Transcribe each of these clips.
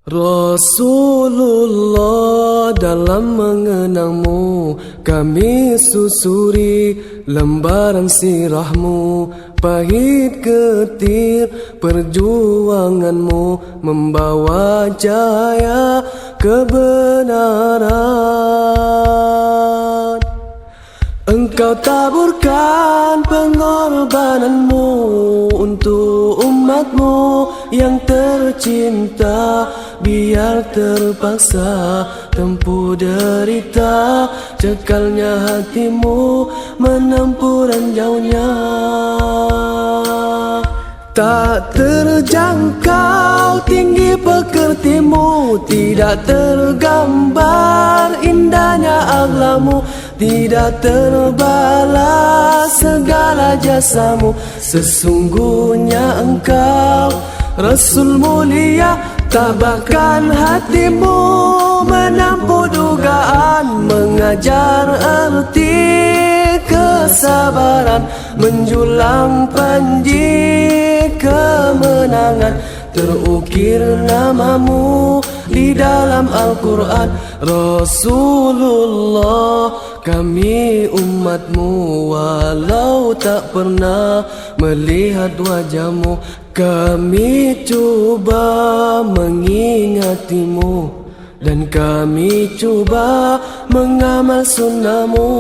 Rasulullah, dalam mengenangmu kami susuri lembaran sirahmu. Pahit getir perjuanganmu membawa cahaya kebenaran. Engkau taburkan pengorbananmu untuk umatmu yang tercinta. Biar terpaksa tempuh derita, cekalnya hatimu menempuh ranjaunya. Tak terjangkau tinggi pekertimu, tidak tergambar indahnya akhlakmu, tidak terbalas segala jasamu. Sesungguhnya engkau Rasul mulia, tabahkan hatimu menampung dugaan, mengajar erti kesabaran, menjulang panji kemenangan. Terukir namamu di dalam Al-Quran. Rasulullah, kami umatmu, walau tak pernah melihat wajahmu, kami cuba mengingatimu, dan kami cuba mengamal sunnahmu.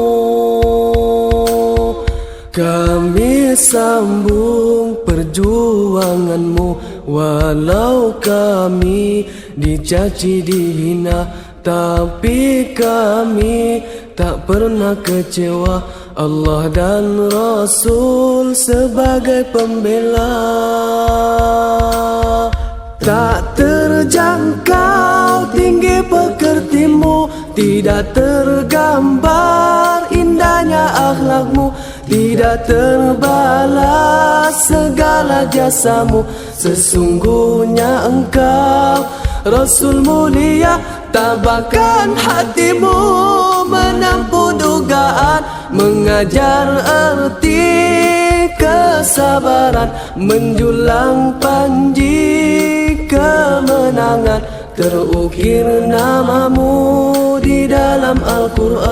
Kami sambung perjuanganmu, walau kami dicaci dihina, tapi kami tak pernah kecewa. Allah dan Rasul sebagai pembela. Tak terjangkau tinggi pekertimu, tidak tergambar indahnya akhlakmu, tidak terbalas segala jasamu. Sesungguhnya engkau Rasul mulia, tabahkan hatimu menampung dugaan, mengajar erti kesabaran, menjulang panji kemenangan. Terukir namamu di dalam Al-Quran.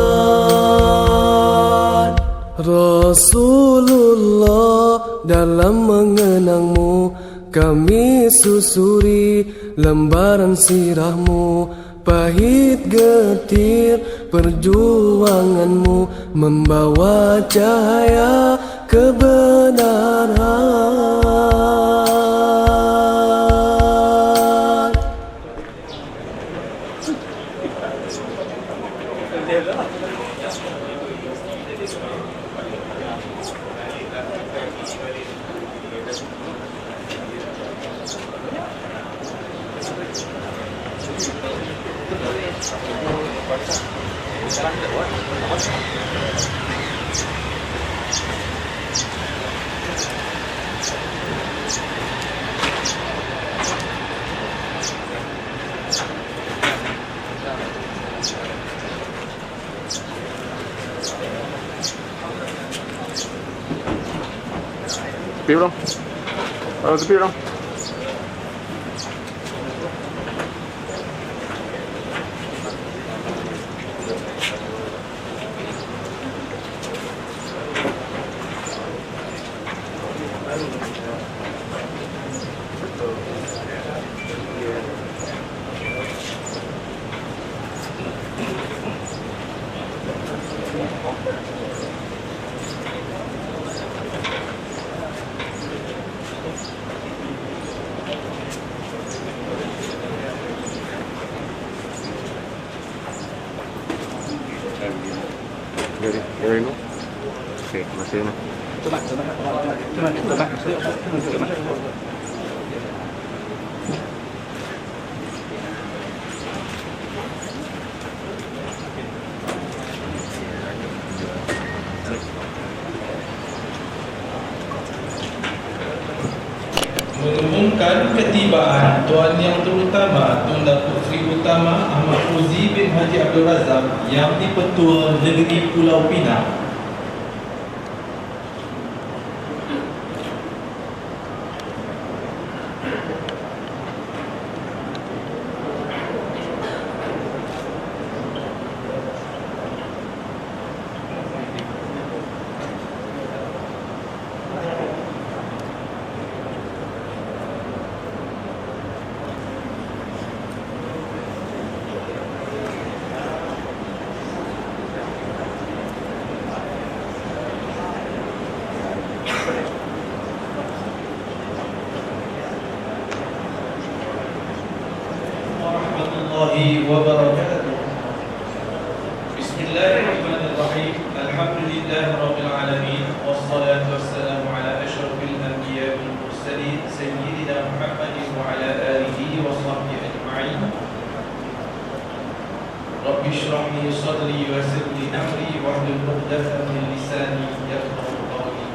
Rasulullah, dalam mengenangmu kami susuri lembaran sirahmu. Pahit getir perjuanganmu membawa cahaya kebenaran. Tepi dong. Tepi dong. Dari ini. Oke, masih ini. Coba. Mengumumkan ketibaan Tuan Yang Terutama Tun Datuk Seri Utama Ahmad Fauzi bin Haji Abdul Razak yang di-Pertua Negeri Pulau Pinang. wabarakatuh. Bismillahirrahmanirrahim. Alhamdulillah rabbil alamin. Wassalatu wassalamu ala asyrafil anbiya wal mursalin sayyidina Muhammadin wa ala alihi wa sahbihi ajma'in. Rabbi shrah li sadri wa yassir li amri wahlul 'uqdatam min lisani yafqahu qawli.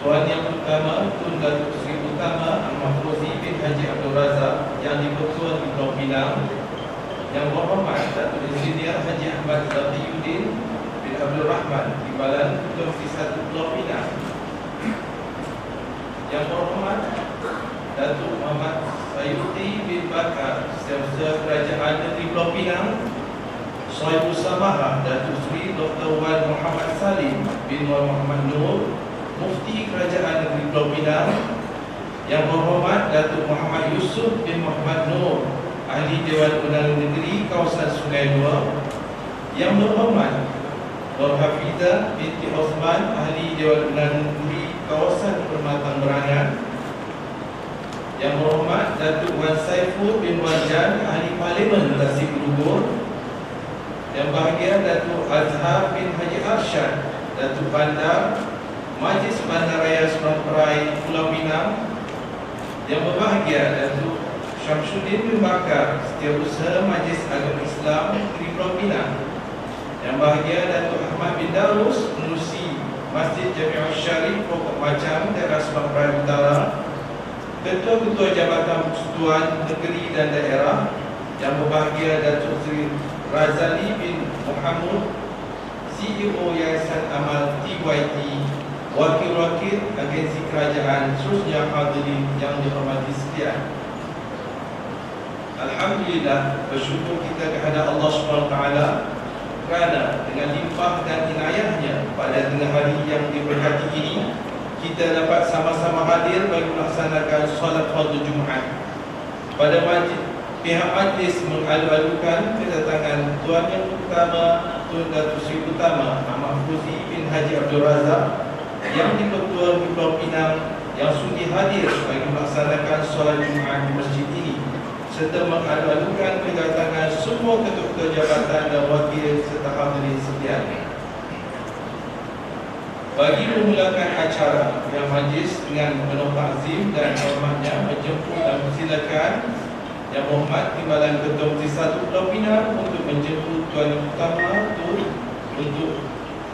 Tuan Yang Utama Tun Datuk Seri Utama Al-Mahfuzi bin Haji Abdul Razak yang di-Pertuan di Pulau Pinang, Yang Berhormat Datuk Insinyur Haji Ahmad Zaqiyuddin bin Abdul Rahman Timbalan Ketua Satu Pulau Pinang, Yang Berhormat Datuk Muhammad Sayuti bin Bakar Setiausaha Kerajaan Negeri Pulau Pinang, Sahibul Samahah Datuk Seri Dr. Wan Muhammad Salim bin Wan Muhammad Nur, Mufti Kerajaan Negeri Pulau Pinang, Yang Berhormat Datuk Muhammad Yusuf bin Muhammad Nur, Ahli Dewan Undangan Negeri Kawasan Sungai Dua, Yang Berhormat Nur Hafizah binti Osman, Ahli Dewan Undangan Negeri Kawasan Permatang Berangan, Yang Berhormat Datuk Wan Saiful bin Wan Jan, Ahli Parlimen Lasih Berubur, Yang Bahagia Datuk Azhar bin Haji Arsyad, Datuk Bandar Majlis Bandaraya Sungai Perai Pulau Pinang, Yang Berbahagia Datuk Syamsuddin bin Bakar, Setiausaha Majlis Agama Islam Negeri Pulau Pinang, Yang Bahagia Datuk Ahmad bin Darus, Pengerusi Masjid Jami'ah Syarif Pokok Macam, Daerah Sungai Perai Utara, Ketua-Ketua Jabatan Persekutuan Negeri dan Daerah, Yang Berbahagia Datuk Seri Razali bin Muhammad, CEO Yayasan Amal TYT, Wakil-wakil agensi kerajaan, seterusnya hadirin yang dihormati sekalian. Alhamdulillah, bersyukur kita kepada Allah SWT kerana dengan limpah dan inayahnya pada tengah hari yang diberkati ini, kita dapat sama-sama hadir bagi melaksanakan solat fardu Jumaat. Pada majlis, pihak majlis mengalu-alukan kedatangan Tuan Yang Utama Tun Datuk Seri Utama Al-Mahfuzi bin Haji Abdul Razak yang di-Pertuan di Pulau Pinang yang sudi hadir bagi melaksanakan solat Jumaat di masjid ini, serta mengalu-alukan kedatangan semua ketua-ketua jabatan dan wakil serta hadirin sekalian. Bagi memulakan acara, yang majlis dengan penuh takzim dan hormatnya menjemput dan persilakan Yang Berhormat Timbalan Ketua Satu Pulau Pinang untuk menjemput Tuan Yang Utama untuk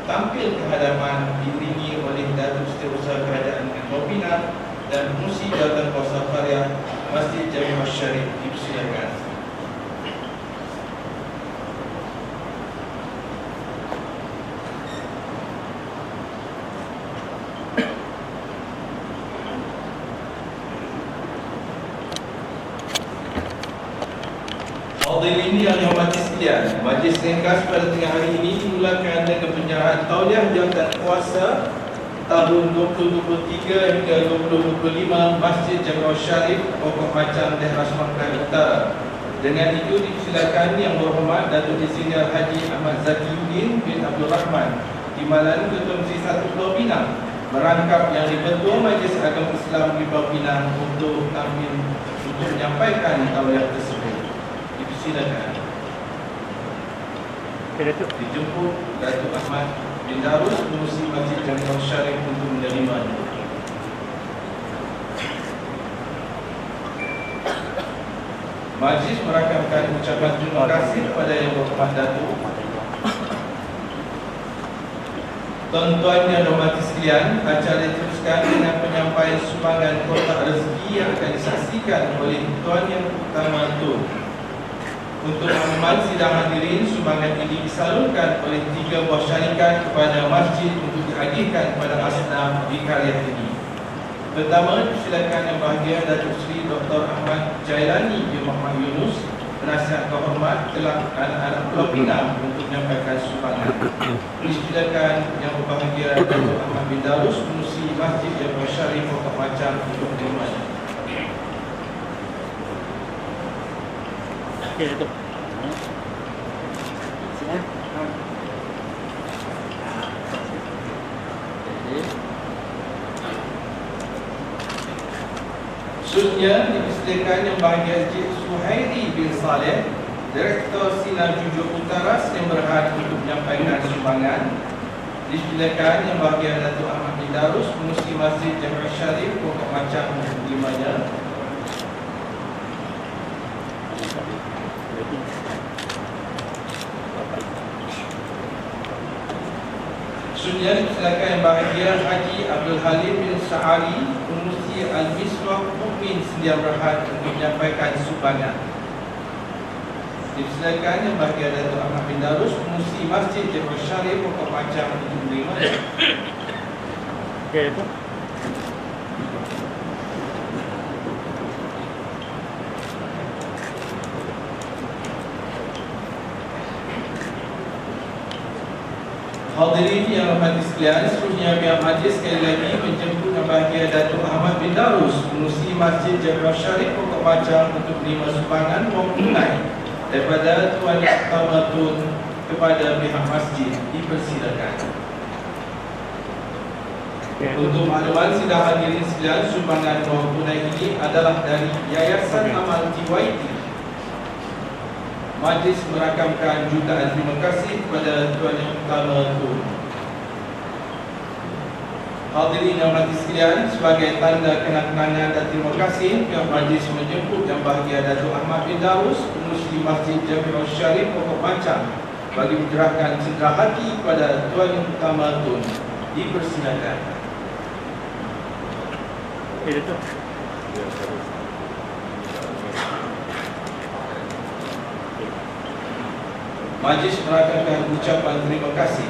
tampil ke hadapan diiringi oleh Datuk Setiausaha Kerajaan Negeri Pulau Pinang dan Pengerusi Jawatan Kuasa Karya Masjid Jami'ah Syarif. Dipersilakan. Hadirin yang dihormati sekalian, majlis ringkas pada tengah hari ini dimulakan dengan penyerahan tauliah jawatan kuasa tahun 2023 hingga 2025 Masjid Jami'ah Syarif Pokok Macam, Daerah Sumatera Utara. Dengan itu dipersilakan Yang Berhormat Datuk Insinyur Haji Ahmad Zaqiyuddin bin Abdul Rahman Timbalan Ketua Satu Pulau Pinang merangkap yang di-Pertua Majlis Agama Islam di Pulau Pinang untuk tampil untuk menyampaikan tauliah tersebut. Silakan. Dijemput Datuk Ahmad bin Darus, Pengerusi Masjid Jami'ah Syarif untuk menerimanya. Majlis merakamkan ucapan terima kasih kepada Yang Berhormat Datuk. Tuan-tuan yang dihormati sekalian, acara diteruskan dengan penyampaian sumbangan kotak rezeki yang akan disaksikan oleh Tuan Yang Utama Tun. Untuk makluman sidang hadirin, sumbangan ini disalurkan oleh 3 buah syarikat kepada masjid untuk diagihkan kepada asnaf di karya ini. Pertama, silakan Yang Bahagia Datuk Seri Dr. Ahmad Jailani bin Muhammad Yunus, Penasihat Kehormat kelab anak-anak Pulau Pinang untuk menyampaikan sumbangan. Silakan Yang Berbahagia Datuk Ahmad bin Darus, Pengerusi Masjid Jami'ah Syarif Pokok Macam untuk menerimanya. Okey, Datuk. Sini. Seterusnya dipersilakan Yang Bahagia Encik Suhairi bin Saleh, Direktur Sinar Jujur Utara, yang berhak untuk menyampaikan sumbangan. Dipersilakan Yang Bahagia Datuk Ahmad bin Darus, Pengurusi Masjid Jami'ah Syarif, Pokok Macam menerimanya. Seterusnya dipersilakan Yang Bahagia Haji Abdul Halim bin Sa'ali, Pengurusi Al-Miswah Mukmin, sedia berhak untuk menyampaikan sumbangan. Dipersilakan Yang Bahagia Datuk Ahmad bin Darus, Pengurusi Masjid Jami'ah Syarif, Pokok Macam untuk menerimanya. Okey, itu. Hadirin yang hormati sekalian, seterusnya pihak majlis sekali lagi menjemput Yang Bahagia Datuk Ahmad bin Darus, Pengurusi Masjid Jami'ah Syarif, Pokok Macam untuk menerima sumbangan wang tunai daripada Tuan Utama Tun kepada pihak masjid. Dipersilakan. Untuk makluman sidang hadirin sekalian, sumbangan wang tunai ini adalah dari Yayasan Amal TYT. Majlis merakamkan jutaan terima kasih kepada Tuan Yang Utama Tun. Hadirin yang hormati sekalian, sebagai tanda kenang-kenangan dan terima kasih, pihak majlis menjemput Yang Bahagia Datuk Ahmad bin Darus, Pengurusi Masjid Jami'ah Syarif, Pokok Macam, bagi menyerahkan cendera hati kepada Tuan Yang Utama Tun. Dipersilakan. Itu. Majlis merakamkan ucapan terima kasih.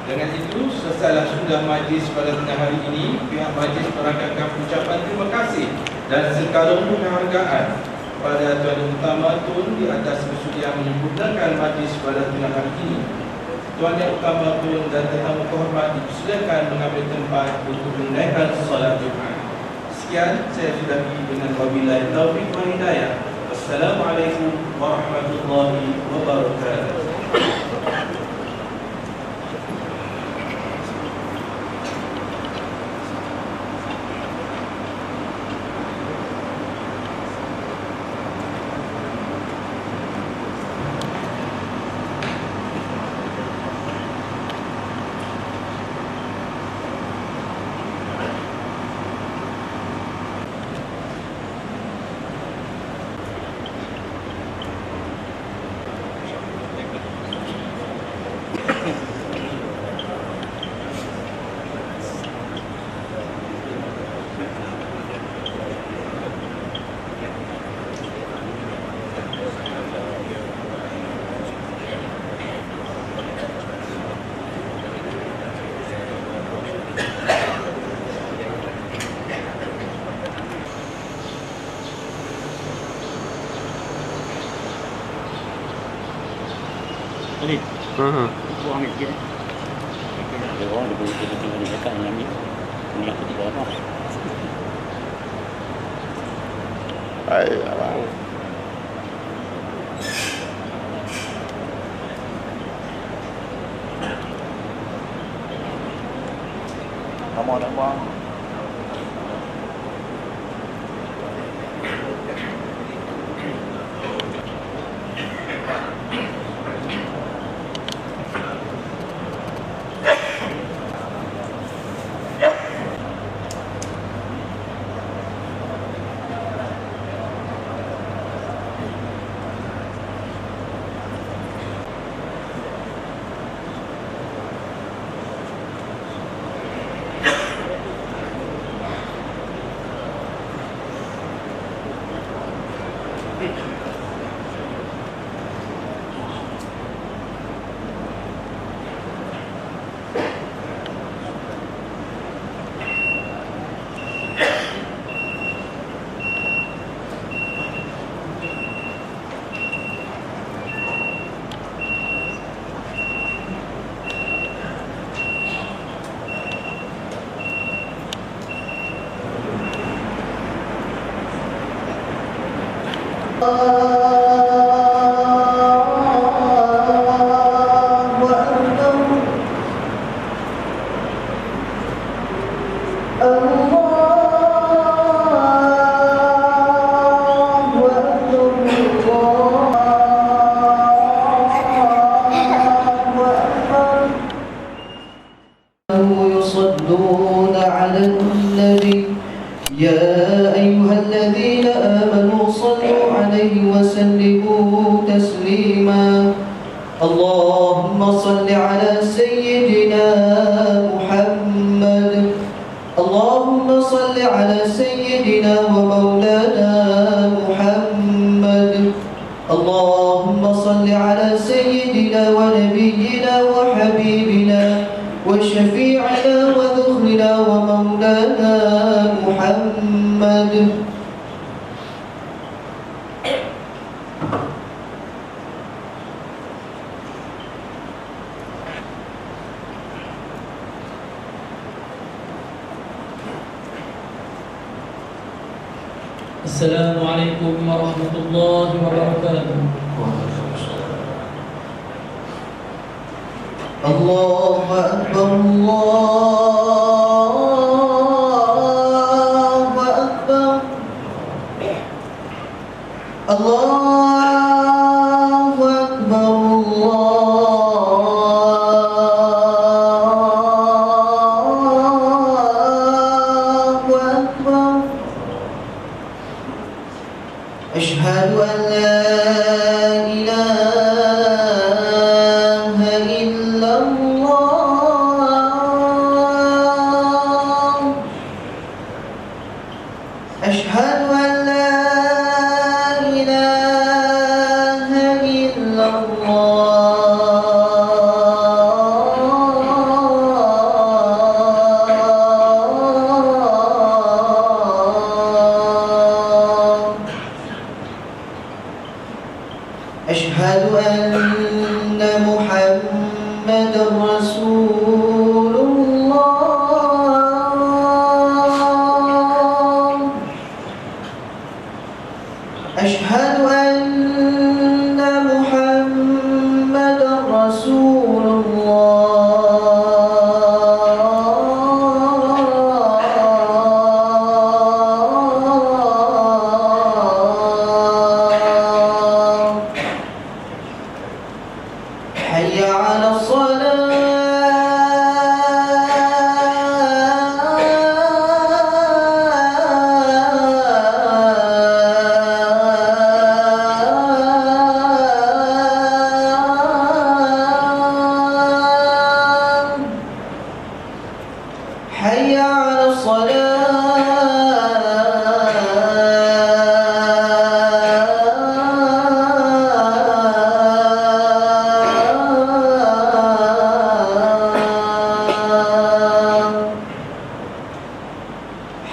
Dengan itu, selesailah sudah majlis pada tengah hari ini. Pihak majlis merakamkan ucapan terima kasih dan sekalung penghargaan pada Tuan Yang Utama Tun di atas bersedia menyempurnakan majlis pada tengah hari ini. Tuan Yang Utama Tun dan tetamu kehormat dipersilakan mengambil tempat untuk menunaikan solat Jumaat. Sekian, saya sudahi dengan wabillahi taufiq wal hidayah. Assalamualaikum warahmatullahi wabarakatuh. Tadi, buang sikit. Ada orang dia boleh tinggal di dekat dengan ni. Ni aku tidak apa. Hai, abang. Kamu ada buang. Allah يصلون على النبي يا أيها الذين آمنوا صلوا عليه وسلموا تسليما اللهم صل على سيدنا محمد اللهم صل على سيدنا ومولانا محمد اللهم صل على سيدنا ونبينا وحبيبنا وشفيعنا وذخرنا ومولانا محمد السلام عليكم ورحمة الله وبركاته. الله أكبر الله أكبر الله أكبر الله أكبر أشهد أن لا إله إلا الله أشهد أن لا إله إلا الله أشهد أن محمدا رسول الله أشهد أن محمدا رسول الله حي على الصلاة حي على الصلاة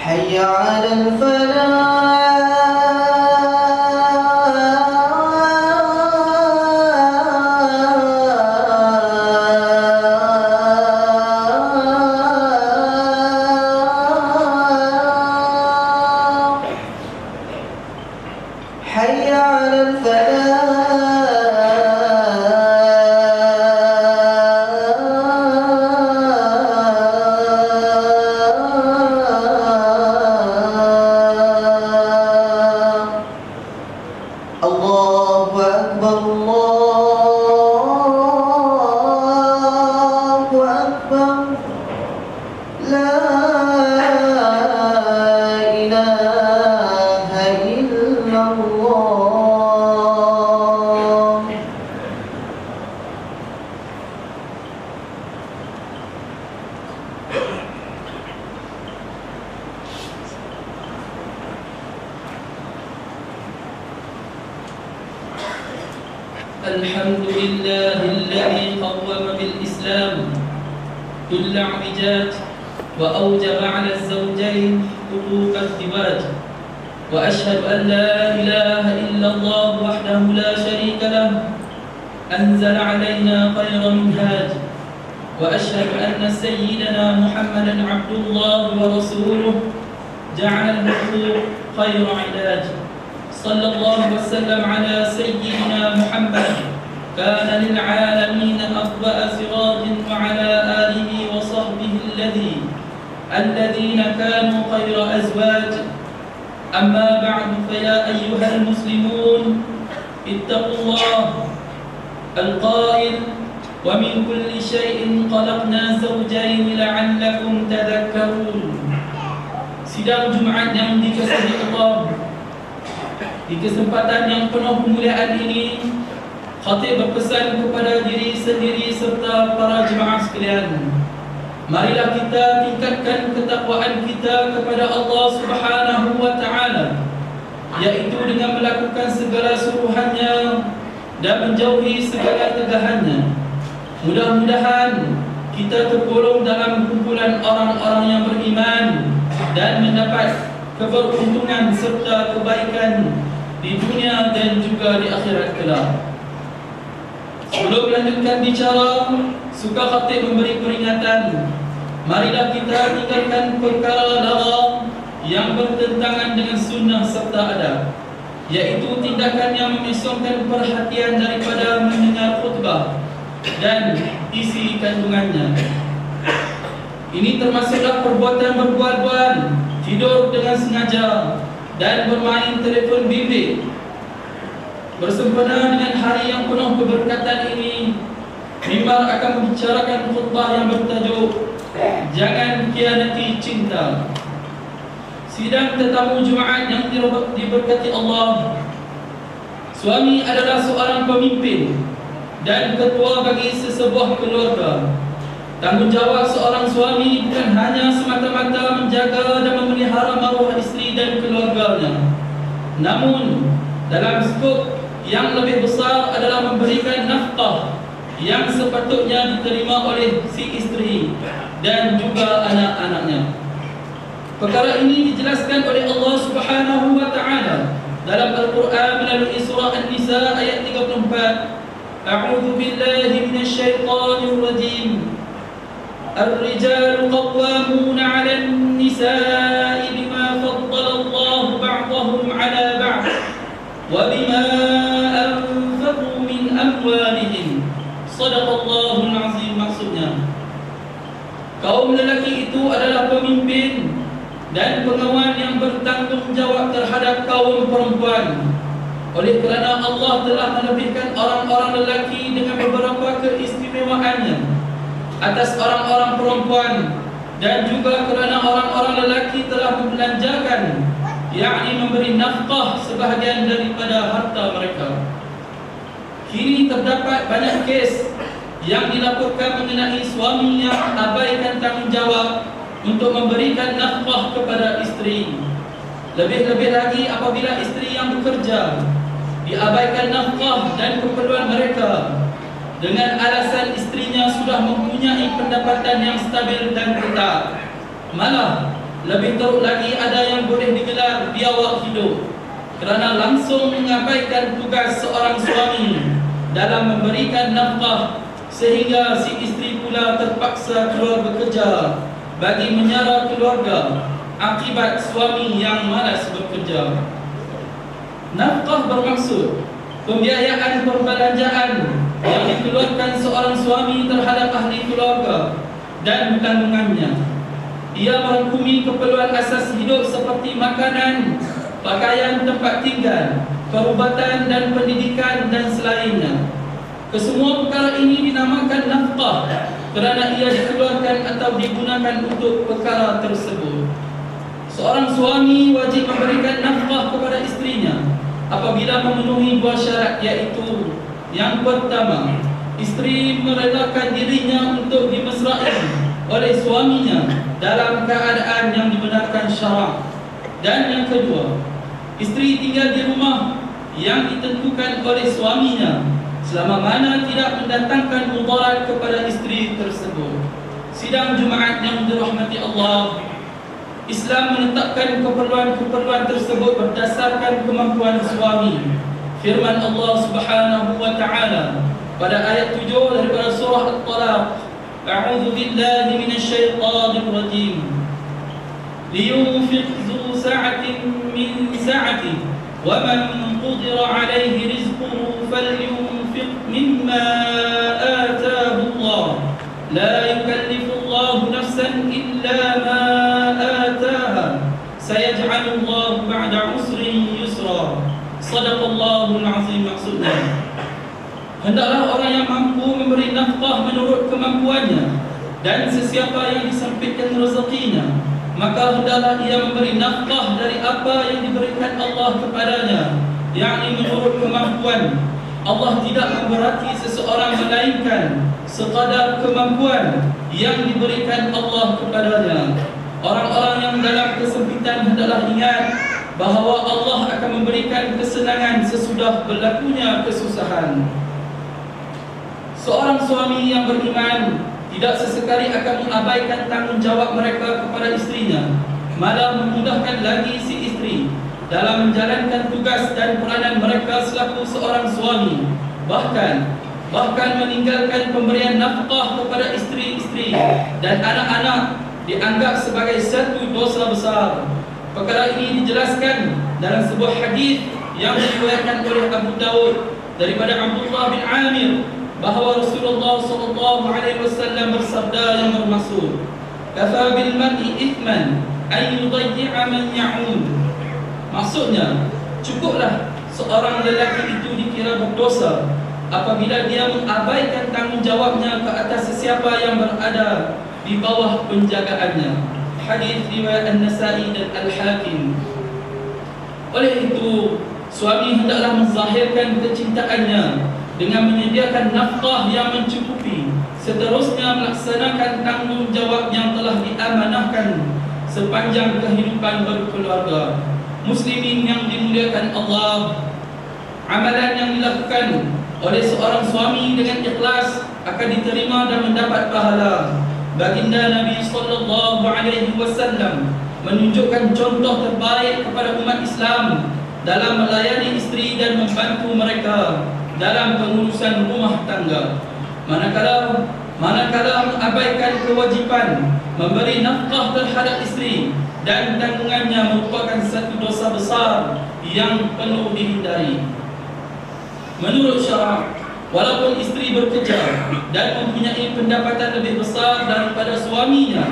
حي على الفلاح حي على الفلاح الله أكبر الله أكبر لا إله إلا الله الحمد لله الذي قوم بالإسلام كل اعوجاج وأوجب على الزوجين حقوق الزواج وأشهد أن لا إله إلا الله وحده لا شريك له أنزل علينا خير منهاج وأشهد أن سيدنا محمدا عبد الله ورسوله جعل الحقوق خير علاج صلى الله وسلم على سيدنا محمد كان للعالمين أضواء سراج وعلى آله وصحبه الذين كانوا خير أزواج أما بعد فيا أيها المسلمون اتقوا الله القائل ومن كل شيء خلقنا زوجين لعلكم تذكرون. Sidang Jumaat yang dikasihi Allah, di kesempatan yang penuh kemuliaan ini, khatib berpesan kepada diri sendiri serta para jemaah sekalian, marilah kita tingkatkan ketakwaan kita kepada Allah Subhanahu wa taala, yaitu dengan melakukan segala suruhannya dan menjauhi segala tegahannya. Mudah-mudahan kita tergolong dalam kumpulan orang-orang yang beriman dan mendapat keberuntungan serta kebaikan di dunia dan juga di akhirat kelak. Sebelum melanjutkan bicara, suka khatib memberi peringatan. Marilah kita tinggalkan perkara lara yang bertentangan dengan sunnah serta adab, yaitu tindakan yang memisahkan perhatian daripada mendengar khutbah dan isi kandungannya. Ini termasuklah perbuatan berbual-bual, tidur dengan sengaja, dan bermain telefon bimbit. Bersempena dengan hari yang penuh keberkatan ini, mimbar akan membicarakan khutbah yang bertajuk Jangan Khianati Cinta. Sidang tetamu Jumaat yang diberkati Allah, suami adalah seorang pemimpin dan ketua bagi sesebuah keluarga. Tanggungjawab seorang suami bukan hanya semata-mata menjaga dan memelihara maruah isteri dan keluarganya, namun dalam skop yang lebih besar adalah memberikan nafkah yang sepatutnya diterima oleh si isteri dan juga anak-anaknya. Perkara ini dijelaskan oleh Allah Subhanahu wa taala dalam Al-Quran melalui surah An-Nisa ayat 34. A'udzu billahi minasyaitonir rajim. الرجال قوامون على النساء بما فضل الله بعضهم على بعض وبما أنفقوا من أموالهم صدق الله العظيم. Maksudnya, kaum lelaki itu adalah pemimpin dan pengawan yang bertanggungjawab terhadap kaum perempuan. Oleh kerana Allah telah melebihkan orang-orang lelaki dengan beberapa keistimewaannya atas orang-orang perempuan, dan juga kerana orang-orang lelaki telah membelanjakan, yakni memberi nafkah sebahagian daripada harta mereka. Kini terdapat banyak kes yang dilaporkan mengenai suami yang abaikan tanggungjawab untuk memberikan nafkah kepada isteri. Lebih-lebih lagi apabila isteri yang bekerja diabaikan nafkah dan keperluan mereka dengan alasan istrinya sudah mempunyai pendapatan yang stabil dan tetap. Malah lebih teruk lagi, ada yang boleh digelar biawak hidup kerana langsung mengabaikan tugas seorang suami dalam memberikan nafkah, sehingga si isteri pula terpaksa keluar bekerja bagi menyara keluarga akibat suami yang malas bekerja. Nafkah bermaksud pembiayaan perbelanjaan yang dikeluarkan seorang suami terhadap ahli keluarga dan tanggungannya. Ia merangkumi keperluan asas hidup seperti makanan, pakaian, tempat tinggal, perubatan dan pendidikan dan selainnya. Kesemua perkara ini dinamakan nafkah kerana ia dikeluarkan atau digunakan untuk perkara tersebut. Seorang suami wajib memberikan nafkah kepada isterinya apabila memenuhi dua syarat, iaitu yang pertama, isteri merelakan dirinya untuk dimesrai oleh suaminya dalam keadaan yang dibenarkan syarak. Dan yang kedua, isteri tinggal di rumah yang ditentukan oleh suaminya selama mana tidak mendatangkan mudarat kepada isteri tersebut. Sidang Jumaat yang dirahmati Allah, Islam menetapkan keperluan-keperluan tersebut berdasarkan kemampuan suami. Firman Allah Subhanahu wa taala pada ayat 7 daripada surah At-Talaq, A'udzu billahi minasyaitonir rajim. Liyunfiq dzu sa'atin min sa'atihi wa man qudira 'alaihi rizquhu falyunfiq mimma ataahu Allah. La yukallifu Allah nafsan illa ma ataaha. Sayaj'alu Allah ba'da 'usrin yusra. Sadaqallahul azim. Maksudnya, Hendaklah orang yang mampu memberi nafkah menurut kemampuannya, dan sesiapa yang disempitkan rezekinya, maka hendaklah ia memberi nafkah dari apa yang diberikan Allah kepadanya, yakni menurut kemampuan. Allah tidak memberati seseorang melainkan sekadar kemampuan yang diberikan Allah kepadanya. Orang-orang yang dalam kesempitan hendaklah ingat bahawa Allah akan memberikan kesenangan sesudah berlakunya kesusahan. Seorang suami yang beriman tidak sesekali akan mengabaikan tanggungjawab mereka kepada istrinya, malah memudahkan lagi si istri dalam menjalankan tugas dan peranan mereka selaku seorang suami. Bahkan meninggalkan pemberian nafkah kepada istri-istri dan anak-anak dianggap sebagai satu dosa besar. Perkara ini dijelaskan dalam sebuah hadis yang diriwayatkan oleh Abu Daud daripada Abdullah bin Amir bahawa Rasulullah SAW bersabda yang bermaksud, "Kafa bil mar'i ithman ay yudayyi'a man ya'ud." Maksudnya, cukuplah seorang lelaki itu dikira berdosa apabila dia mengabaikan tanggungjawabnya ke atas sesiapa yang berada di bawah penjagaannya. Hadis riwayat An-Nasa'i dan Al-Hakim. Oleh itu, suami hendaklah menzahirkan kecintaannya dengan menyediakan nafkah yang mencukupi, seterusnya melaksanakan tanggungjawab yang telah diamanahkan sepanjang kehidupan berkeluarga. Muslimin yang dimuliakan Allah, amalan yang dilakukan oleh seorang suami dengan ikhlas akan diterima dan mendapat pahala. Baginda Nabi SAW menunjukkan contoh terbaik kepada umat Islam dalam melayani isteri dan membantu mereka dalam pengurusan rumah tangga. Manakala mengabaikan kewajipan memberi nafkah terhadap isteri dan tanggungannya merupakan satu dosa besar yang perlu dihindari. Menurut syarak, walaupun isteri bekerja dan mempunyai pendapatan lebih besar daripada suaminya,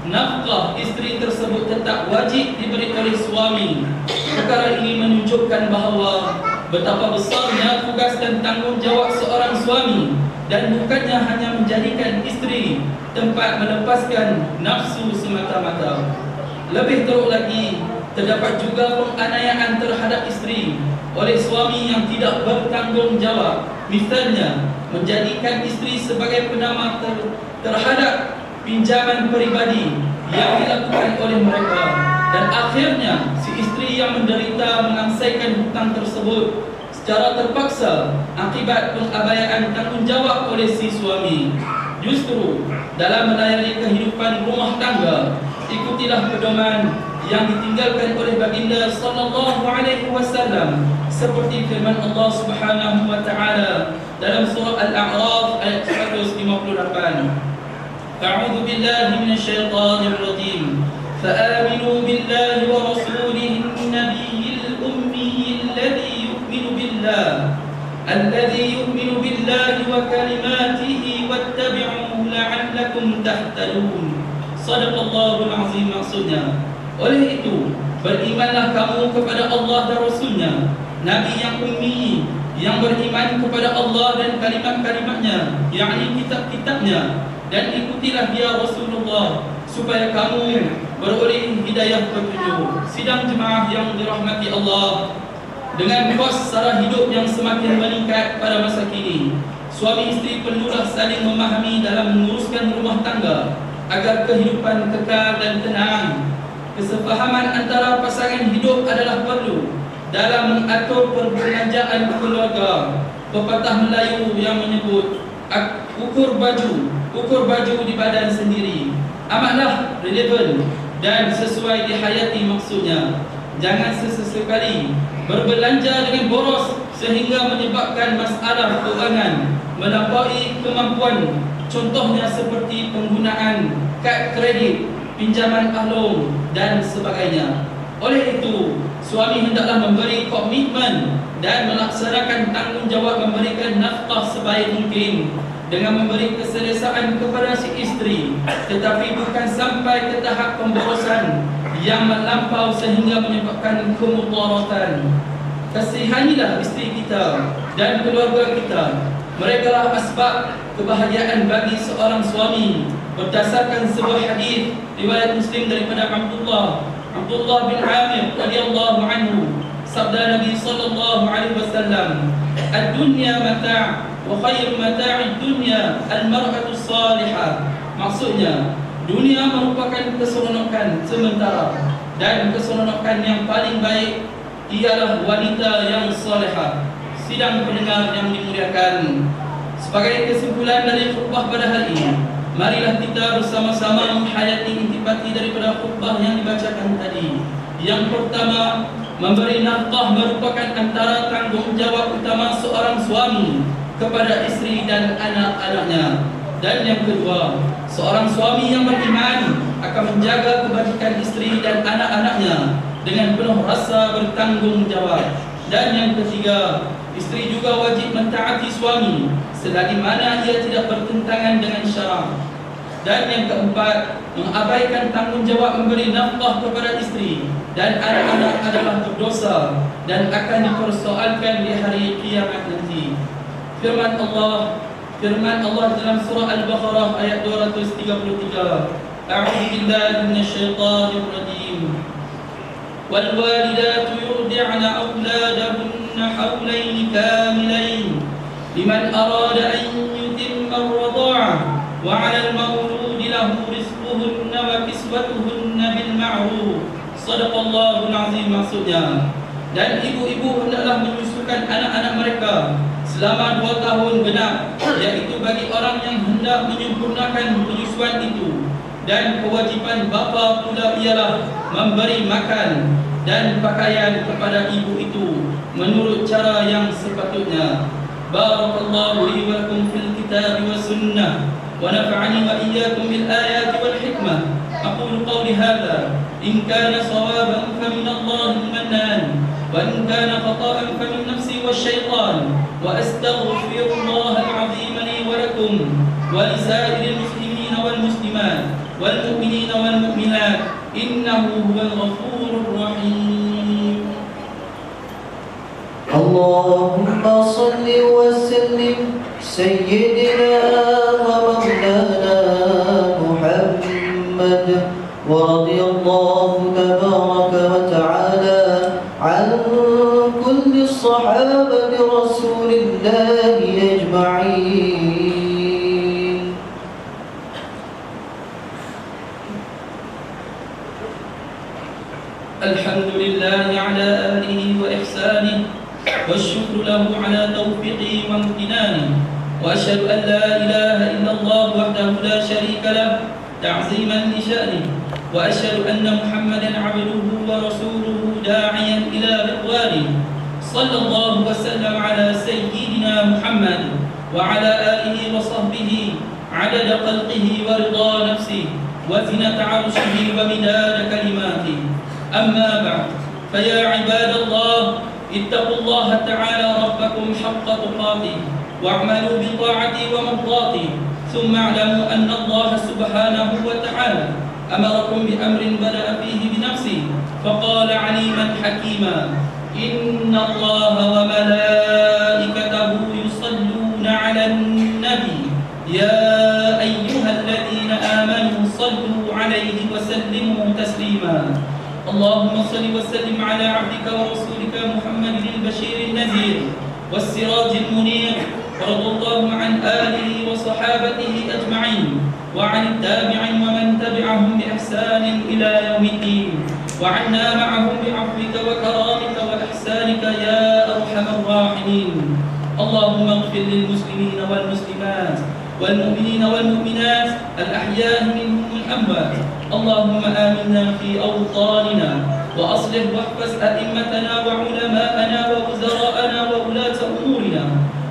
nafkah isteri tersebut tetap wajib diberi oleh suami. Perkara ini menunjukkan bahawa betapa besarnya tugas dan tanggungjawab seorang suami, dan bukannya hanya menjadikan isteri tempat melepaskan nafsu semata-mata. Lebih teruk lagi, terdapat juga penganiayaan terhadap isteri oleh suami yang tidak bertanggungjawab. Misalnya, menjadikan isteri sebagai penama terhadap pinjaman peribadi yang dilakukan oleh mereka, dan akhirnya si isteri yang menderita mengangsaikan hutang tersebut secara terpaksa akibat pengabaian tanggungjawab oleh si suami. Justru dalam melayani kehidupan rumah tangga, ikutilah pedoman yang ditinggalkan oleh baginda SAW, seperti firman Allah Subhanahu wa taala dalam surah Al-A'raf ayat 158. A'udzu billahi minasyaitonir rajim. Fa'aminu billahi wa rasulihi an-nabiyil ummiyil ladzi yu'minu billahi wa kalimatihi wattabi'uhu la'allakum tahtadun. Shadaqallahul azim. Maksudnya, oleh itu, berimanlah kamu kepada Allah dan Rasulnya, Nabi yang ummi, yang beriman kepada Allah dan kalimat-kalimatnya, yakni kitab-kitabnya, dan ikutilah dia Rasulullah supaya kamu beroleh hidayah petunjuk. Sidang jemaah yang dirahmati Allah, dengan kos sara hidup yang semakin meningkat pada masa kini, suami isteri perlulah saling memahami dalam menguruskan rumah tangga agar kehidupan kekal dan tenang. Kesepahaman antara pasangan hidup adalah perlu dalam mengatur perbelanjaan keluarga. Pepatah Melayu yang menyebut ukur baju di badan sendiri amatlah relevan dan sesuai dihayati. Maksudnya, jangan sesekali berbelanja dengan boros sehingga menyebabkan masalah keuangan melampaui kemampuan. Contohnya seperti penggunaan kad kredit, pinjaman ahlong dan sebagainya. Oleh itu, suami hendaklah memberi komitmen dan melaksanakan tanggungjawab memberikan nafkah sebaik mungkin dengan memberi keselesaan kepada si isteri, tetapi bukan sampai ke tahap pemborosan yang melampau sehingga menyebabkan kemudaratan. Kasihanilah isteri kita dan keluarga kita Mereka lah asbab kebahagiaan bagi seorang suami. Berdasarkan sebuah hadis riwayat Muslim daripada Abdullah bin Amir radhiyallahu anhu, sabda Nabi sallallahu alaihi wasallam, "Ad-dunya mata' wa khairu mata'id dunya al-mar'atu salihah." Maksudnya, dunia merupakan keseronokan sementara dan keseronokan yang paling baik ialah wanita yang salihah. Sidang pendengar yang dimuliakan, sebagai kesimpulan dari khutbah pada hari ini, marilah kita bersama-sama menghayati intipati daripada khutbah yang dibacakan tadi. Yang pertama, memberi nafkah merupakan antara tanggungjawab utama seorang suami kepada isteri dan anak-anaknya. Dan yang kedua, seorang suami yang beriman akan menjaga kebajikan isteri dan anak-anaknya dengan penuh rasa bertanggungjawab. Dan yang ketiga, isteri juga wajib mentaati suami selagi mana ia tidak bertentangan dengan syarak. Dan yang keempat, mengabaikan tanggungjawab memberi nafkah kepada isteri dan anak-anak adalah berdosa dan akan dipersoalkan di hari kiamat nanti. Firman Allah dalam surah Al-Baqarah ayat 233. A'udzu billahi minasyaitonir rajim. Wal walidatu yurdi'na auladahunna hawlayn kamilayn liman arada an yutimma ar-radha'ah wa 'alal mawludi lahu rizquhunna wa kiswatuhunna bil ma'ruf. Shadaqallahul azim. Maksudnya, dan ibu-ibu hendaklah menyusukan anak-anak mereka selama 2 tahun genap, iaitu bagi orang yang hendak menyempurnakan penyusuan itu. Dan kewajipan bapa pula ialah memberi makan dan pakaian kepada ibu itu menurut cara yang sepatutnya. Barakallahu li wa lakum fil kitab wa sunnah wa nafa'ani wa iyyakum bil ayati wal hikmah. Aqulu qawli hadha in kana sawaban fa min Allahil mannan wa in kana khata'an fa min nafsi wasyaitan wa astaghfirullahal azim li wa lakum wa li sa'iril muslimin wal muslimat wal mu'minina wal mu'minat innahu huwal ghafurur rahim. Allahumma salli wa sallim sayyidina wa maulana Muhammad wa radiyallahu tabaraka wa ta'ala an kulli sahabati rasulillahi ajma'in. Alhamdulillah ala alihi wa ihsanihi wa syukru lahu ala taufiqihi wa amtinanihi wa asyhadu an la ilaha illallah wahdahu la syarika lah ta'ziman li sya'nihi wa asyhadu anna Muhammadan 'abduhu wa rasuluhu da'iyan ila ridwanihi. Sallallahu wa sallam ala sayyidina Muhammad wa ala alihi wa sahbihi 'adada khalqihi wa ridha nafsihi wa zinata 'arshihi wa midada kalimatihi. أما بعد فيا عباد الله اتقوا الله تعالى ربكم حق تقاته واعملوا بطاعته ومرضاته ثم اعلموا أن الله سبحانه وتعالى أمركم بأمر بدأ فيه بنفسه فقال عليما حكيما إن الله وملائكته يصلون على النبي يا أيها الذين آمنوا صلوا عليه وسلموا تسليما. اللهم صل وسلم على عبدك ورسولك محمد البشير النذير والسراج المنير ورضى الله عن آله وصحابته أجمعين وعن التابعين ومن تبعهم بإحسان إلى يوم الدين وعنا معهم بعفوك وكرامك وإحسانك يا أرحم الراحمين. اللهم اغفر للمسلمين والمسلمات والمؤمنين والمؤمنات الأحياء منهم والأموات. اللهم آمنا في أوطاننا وأصلح واحفظ أئمتنا وعلماءنا ووزراءنا وولاة أمورنا.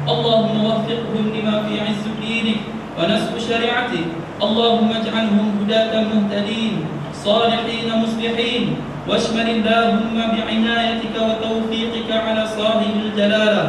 اللهم وفقهم لما في عز دينك ونصر شريعتك. اللهم اجعلهم هداة مهتدين صالحين مصلحين واشمل اللهم بعنايتك وتوفيقك على صاحب الجلالة.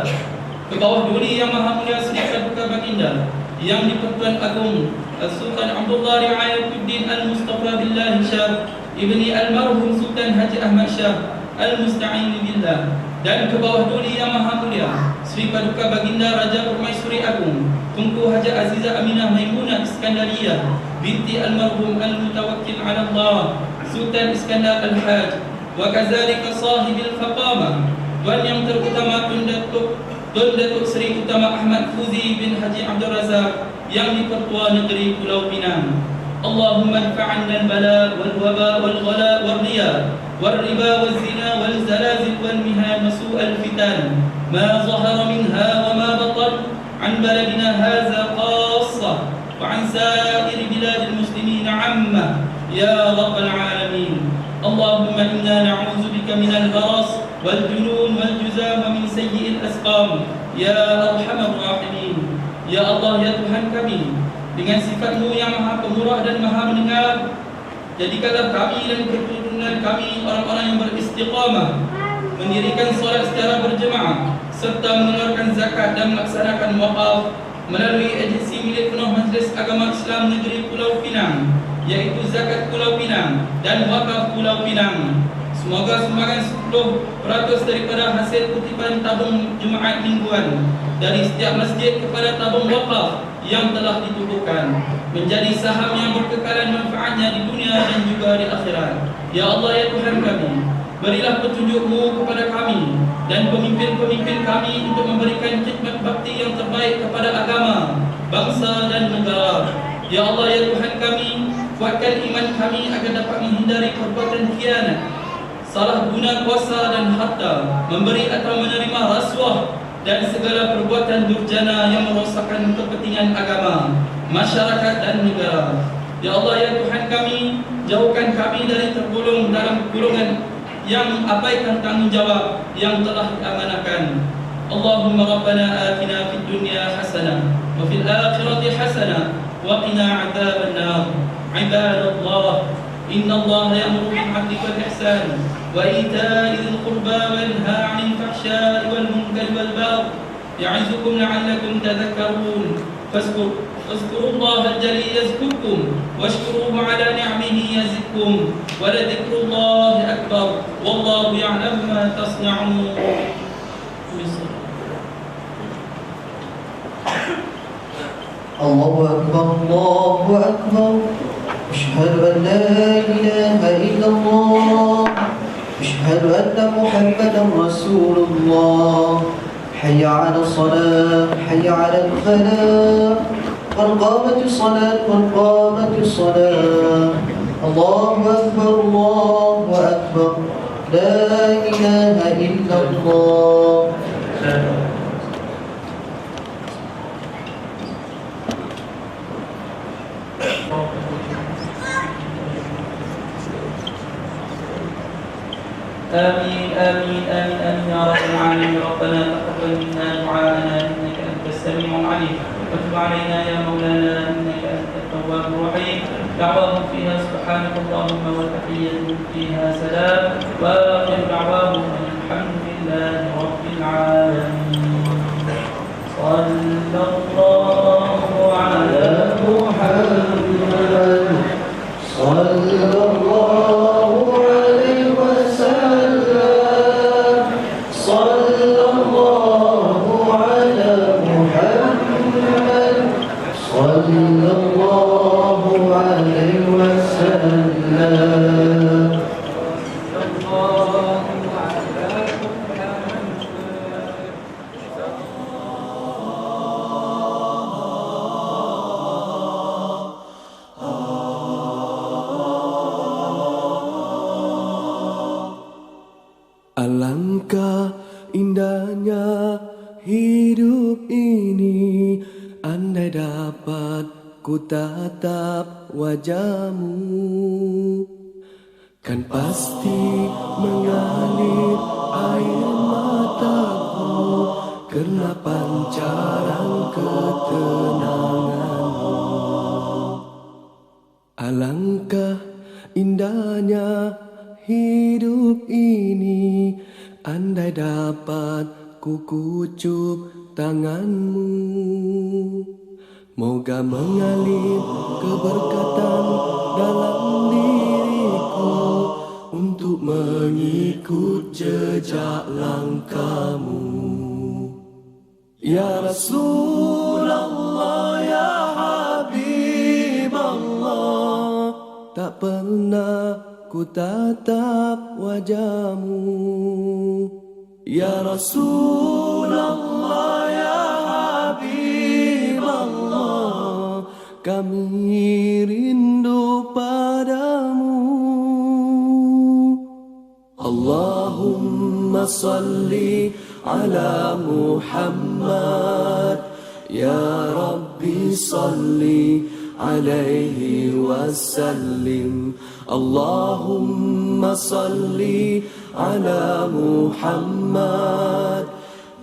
Ke bawah duri yang maha mulia sedikit buka baginda yang di-Pertuan Agung Sultan Abdullah Riayatuddin Al-Mustafa Billah Syah Ibni Almarhum Sultan Haji Ahmad Syah Al-Musta'in Billah. dan ke bawah duli yang maha mulia Sri Paduka Baginda Raja Permaisuri Agung Tunku Haja Azizah Aminah Maimunah Iskandariyah binti almarhum al-mutawakkil ala Allah Sultan Iskandar Al-Haj wa kazalika sahibil faqamah Tuan yang terutama Tun Datuk Seri Utama Ahmad Fuzi bin Haji Abdul Razak yang di-Pertua Negeri Pulau Pinang. Allahumma adfa'anna al-bala wal-waba wal-ghala wal-riya wal-riba wal-zina wal-zalazil wal-mihan wa su'al fitan ma zahara minha wa ma batan an baladina hadha qassah wa an sa'iri biladil muslimin 'ammah ya rabbal alamin. Allahumma inna na'udzu bika minal baras wal junun wal juzam wa min sayyi'il asqam ya arhamar rahimin. Ya Allah, ya Tuhan kami, dengan sifat-Mu yang maha pemurah dan maha mendengar, jadikanlah kami dan keturunan kami orang-orang yang beristiqamah, mendirikan solat secara berjemaah serta mengeluarkan zakat dan melaksanakan wakaf melalui agensi milik penuh Majlis Agama Islam Negeri Pulau Pinang, yaitu Zakat Pulau Pinang dan Wakaf Pulau Pinang. Semoga sumbangan 10% daripada hasil kutipan tabung Jumaat mingguan dari setiap masjid kepada tabung wakaf yang telah ditubuhkan menjadi saham yang berkekalan manfaatnya di dunia dan juga di akhirat. Ya Allah, ya Tuhan kami, berilah petunjuk-Mu kepada kami dan pemimpin-pemimpin kami untuk memberikan khidmat bakti yang terbaik kepada agama, bangsa dan negara. Ya Allah, ya Tuhan kami, kuatkan iman kami agar dapat menghindari perbuatan khianat, salah guna kuasa dan harta, memberi atau menerima rasuah dan segala perbuatan durjana yang merosakkan kepentingan agama, masyarakat dan negara. Ya Allah, ya Tuhan kami, jauhkan kami dari tergolong dalam golongan yang abaikan tanggungjawab yang telah diamanahkan. Allahumma rabbana atina fid dunya hasanah wa fil akhirati hasanah wa qina adzaban nar. Ibadallah, inna Allah ya'muru bil 'adli wal ihsan wa ita'i dzil qurba wa yanha 'anil fahsya'i wal munkari wal baghi ya'izukum la'allakum tadhakkarun. Fazkurullaha al-jalil yazkurkum washkuruhu 'ala ni'amihi yazidkum wa ladhikrullahi akbar wallahu ya'lamu ma tasna'un. Allahu Akbar, Allahu Akbar. أشهد أن لا إله إلا الله أشهد أن محمدا رسول الله حي على الصلاة حي على الفلاح قد قامت الصلاة قد قامت الصلاة الله أكبر الله أكبر لا إله إلا الله. آمين آمين آمين آمين يا رب العالمين. ربنا تقبل منا دعاءنا إنك أنت السميع العليم وتب علينا يا مولانا إنك أنت التواب الرحيم. دعواهم فيها سبحانك اللهم والتحية فيها سلام وآخر دعواهم الحمد لله رب العالمين. صلى الله على محمد صلى الله عليه وسلم صلى الله على محمد صلى الله عليه وسلم. Alangkah indahnya hidup ini, andai dapat ku tatap wajahmu, kan pasti mengalir air mataku karena pancaran ketenanganmu. Alangkah indahnya hidup ini, andai dapat ku kucup tanganmu. Moga mengalir keberkatan dalam diriku untuk mengikut jejak langkahmu. Ya Rasulullah, ya Habib Allah, tak pernah ku tatap wajahmu. Ya Rasulullah, ya Habib Allah, kami rindu padamu. Allahumma salli ala Muhammad, ya Rabbi salli alaihi wasallim. Allahumma salli ala Muhammad,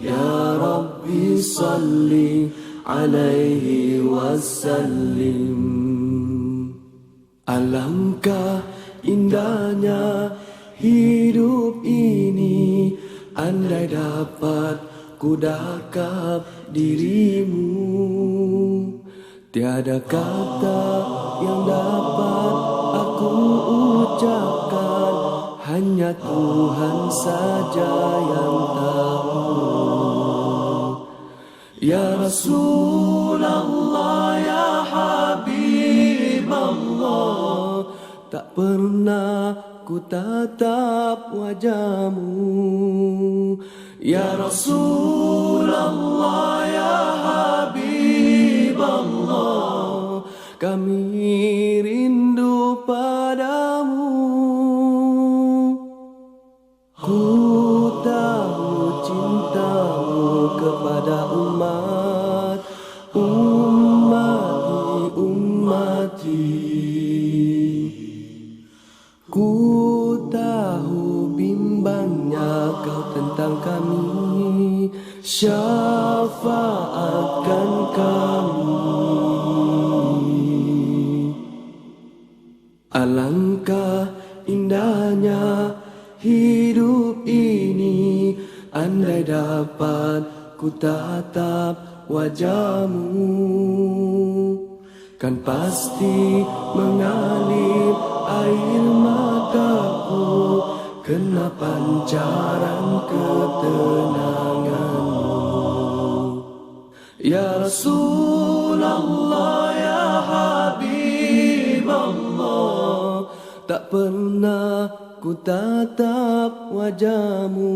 ya Rabbi salli alaihi wasallim. Alangkah indahnya hidup ini, andai dapat ku dakap dirimu. Tiada kata yang dapat aku ucapkan, hanya Tuhan saja yang tahu. Ya Rasulullah, ya Habib Allah, tak pernah ku tatap wajahmu. Ya Rasulullah, ya Habib Allah, kami rindu padamu. Ku tahu cintamu kepada umat, ummati. Ku tahu bimbangnya kau tentang kami, syafaatkan kami. Alangkah indahnya hidup ini, andai dapat ku tatap wajahmu, kan pasti mengalir air mataku kena pancaran ketenanganmu. Ya Rasulullah, ya Habib Allah, tak pernah ku tatap wajahmu.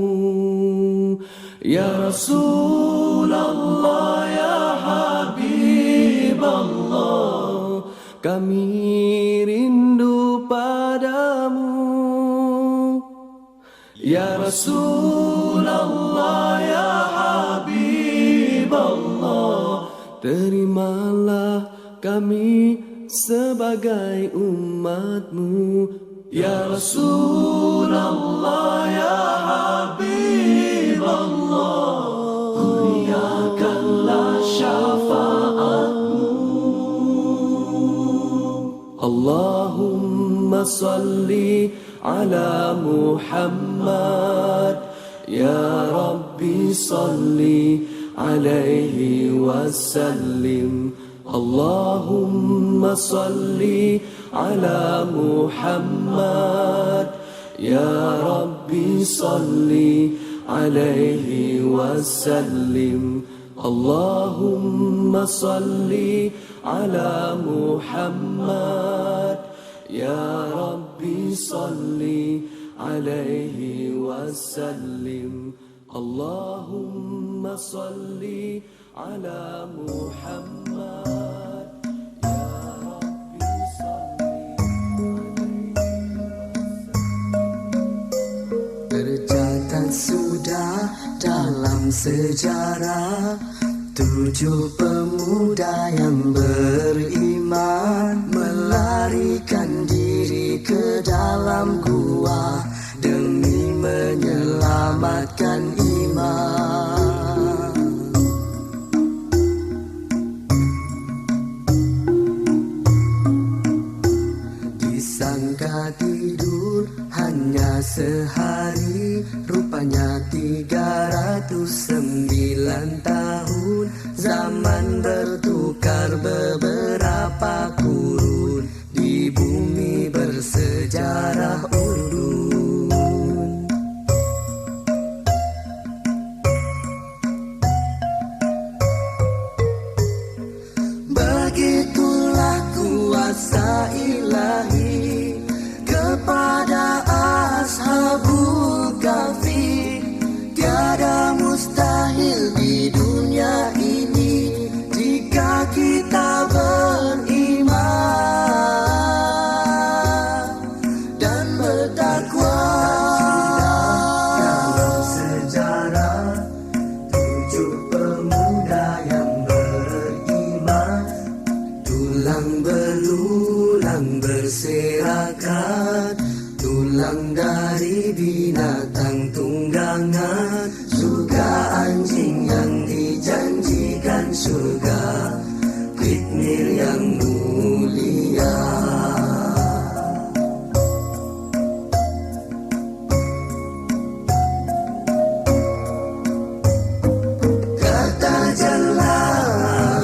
Ya Rasulullah, ya Habib Allah, kami rindu padamu. Ya Rasulullah, ya Habib Allah, terimalah kami sebagai umatmu. Ya Rasulullah, ya Habib Allah, kurniakanlah syafaatmu. Allahumma salli ala Muhammad, ya Rabbi salli alaihi wasallim. Allahumma salli ala Muhammad, ya Rabbi salli alaihi wasallim. Allahumma salli ala Muhammad, ya Rabbi salli alaihi wasallim. Allahumma salli ala Muhammad, ya Rabbi salli alaihi wasallim. Tercatat sudah dalam sejarah 7 pemuda yang beriman melarikan diri ke dalam gua demi menyelamatkan iman. Disangka tidur hanya sehari, rupanya 309 tahun. Zaman bertukar beberapa kurun, di bumi bersejarah urdun. pulang dari binatang tunggangan, juga anjing yang dijanjikan surga, Qitmir yang mulia. Kata jalla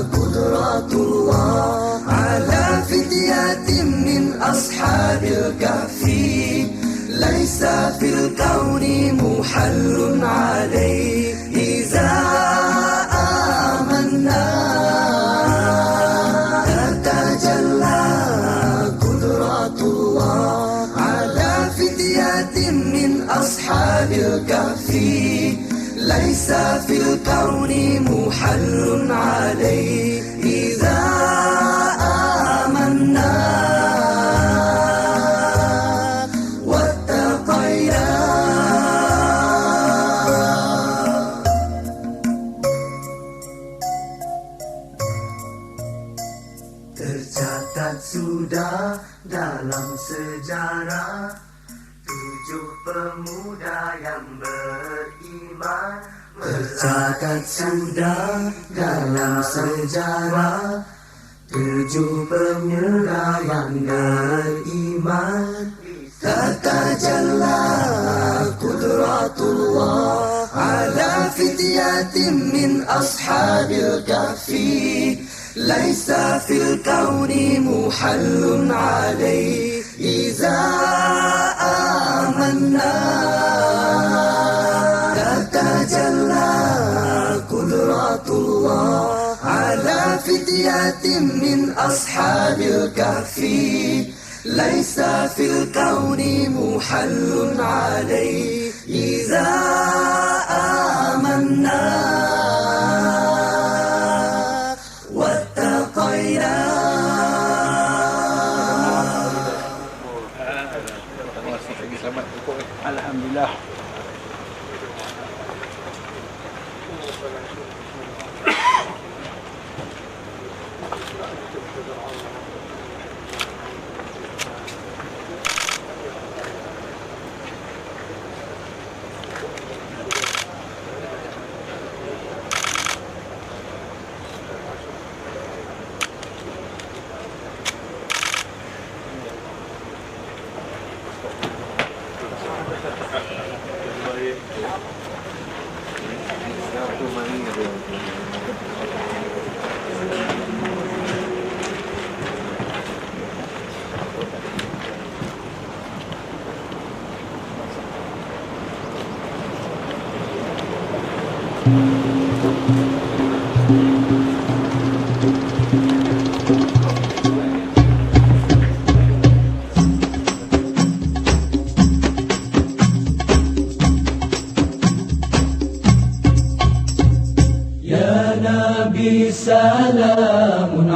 qudratullah ala fityatin min ashabil kahfi, laisa fil kauni muhallun alaih iza amanna. Tatajalla qudratullah ala fityatin min ashabil kahfi, laisa fil kauni muhallun alaih iza amanna. Tercatat sudah dalam sejarah 7 pemuda yang beriman. Tercatat sudah dalam sejarah 7 pemuda yang beriman. Tatajalla qudratullah ala fityatin min ashabil kahfi, laisa fil kauni muhallun alaih iza amanna. Tatajalla qudratullah ala fityatin min ashabil kahfi, laisa fil kauni muhallun alaih iza amanna. Alhamdulillah. Ya Nabi salamun